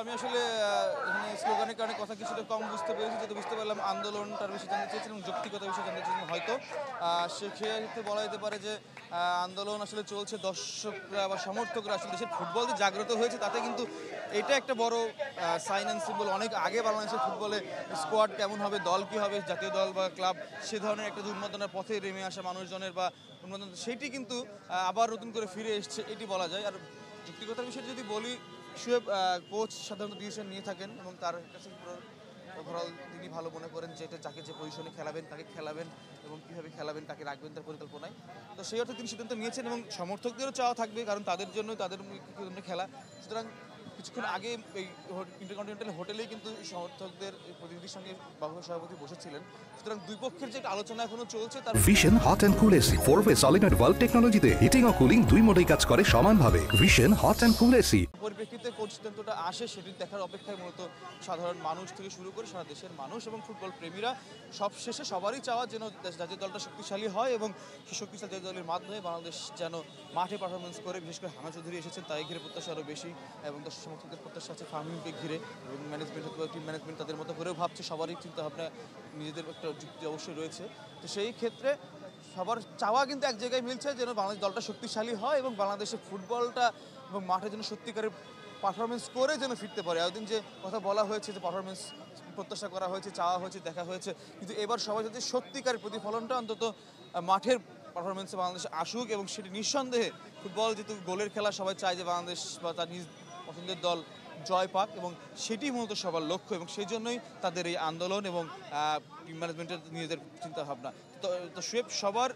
আমি আসলে এখানে স্লোগানের কারণে কথা কিছুটা কম বুঝতে পেরেছি, যেহেতু বুঝতে পারলাম আন্দোলনটার বিষয়ে জানতে চেয়েছেন এবং যৌক্তিকতার বিষয়ে জানতে চেয়েছেন হয়তো সেক্ষেত্রে বলা যেতে পারে যে আন্দোলন আসলে চলছে, দর্শকরা বা সমর্থকরা আসলে দেশের ফুটবল যে জাগ্রত হয়েছে তাতে কিন্তু এটা একটা বড় সাইন অ্যান্ড সিম্বল। অনেক আগে বাংলাদেশের ফুটবলে স্কোয়াড কেমন হবে, দল কী হবে, জাতীয় দল বা ক্লাব, সে ধরনের একটা উন্মাদনার পথে নেমে আসা মানুষজনের বা উন্মাদনা, সেইটি কিন্তু আবার নতুন করে ফিরে এসছে, এটি বলা যায়। আর যৌক্তিকতার বিষয়ে যদি বলি, শুয়েব কোচ সাধারণত ডিসিশন নিয়ে থাকেন এবং তার কাছে পুরো ওভারঅল তিনি ভালো মনে করেন যে এটা যাকে যে পজিশনে খেলাবেন, কাকে খেলাবেন এবং কীভাবে খেলাবেন, কাকে রাখবেন তার পরিকল্পনায়। তো সেই অর্থে তিনি সিদ্ধান্ত নিয়েছেন এবং সমর্থকদেরও চাওয়া থাকবে, কারণ তাদের জন্য তাদের জন্য খেলা। সুতরাং কিছুক্ষণ আগে এই ইন্টারকন্টিনেন্টাল হোটেলেই কিন্তু সমর্থকদের প্রতিনিধির সঙ্গে বাংলাদেশ সভাপতি বসেছিলেন। সুতরাং দুই পক্ষের যে একটা আলোচনা এখনো চলছে তার vision hot and cool AC 4-way solenoid valve টেকনোলজিতে হিটিং ও কুলিং দুই মোডেই কাজ করে সমানভাবে। Vision hot and cool AC পরিপ্রেক্ষিতে কোন সিদ্ধান্তটা আসে সেটি দেখার অপেক্ষায় মূলত সাধারণ মানুষ থেকে শুরু করে সারা দেশের মানুষ এবং ফুটবল প্রেমীরা। সবশেষে সবারই চাওয়া যেন জাতীয় দলটা শক্তিশালী হয় এবং সেই শক্তিশালী জাতীয় দলের মাধ্যমে বাংলাদেশ যেন মাঠে পারফরমেন্স করে। বিশেষ করে হানা চৌধুরী এসেছেন, তাই ঘিরে প্রত্যাশা আরও বেশি এবং দর্শক সমর্থকদের প্রত্যাশা আছে ফাহমিকে ঘিরে, এবং ম্যানেজমেন্ট অথবা টিম ম্যানেজমেন্ট তাদের মতো করেও ভাবছে। সবারই চিন্তাভাবনা, নিজেদের একটা যুক্তি অবশ্যই রয়েছে। তো সেই ক্ষেত্রে সবার চাওয়া কিন্তু এক জায়গায় মিলছে, যেন বাংলাদেশ দলটা শক্তিশালী হয় এবং বাংলাদেশের ফুটবলটা এবং মাঠে যেন সত্যিকারের পারফরমেন্স করে যেন ফিরতে পারে। এতদিন যে কথা বলা হয়েছে, যে পারফরমেন্স প্রত্যাশা করা হয়েছে, চাওয়া হয়েছে, দেখা হয়েছে, কিন্তু এবার সবাই যদি সত্যিকারের প্রতিফলনটা অন্তত মাঠের পারফরমেন্সে বাংলাদেশে আসুক, এবং সেটি নিঃসন্দেহে ফুটবল যেহেতু গোলের খেলা, সবাই চায় যে বাংলাদেশ বা তার নিজ পছন্দের দল জয় পাক, এবং সেটি মূলত সবার লক্ষ্য, এবং সেই জন্যই তাদের এই আন্দোলন এবং টিম ম্যানেজমেন্টের নিজেদের চিন্তাভাবনা। তো শুয়েব সবার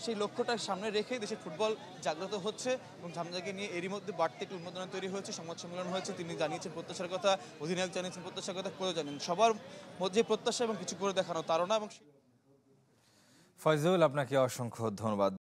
সেই লক্ষ্যটার সামনে রেখে দেশের ফুটবল জাগ্রত হচ্ছে, এবং ঝামজাকে নিয়ে এরই মধ্যে বাড়তি একটি উন্মাদনা তৈরি হয়েছে। সংবাদ সম্মেলন হয়েছে, তিনি জানিয়েছেন প্রত্যাশার কথা, অধিনায়ক জানিয়েছেন প্রত্যাশার কথা, কেউ জানেন সবার মধ্যে প্রত্যাশা এবং কিছু করে দেখানো তারা না। এবং ফয়জুল, আপনাকে অসংখ্য ধন্যবাদ।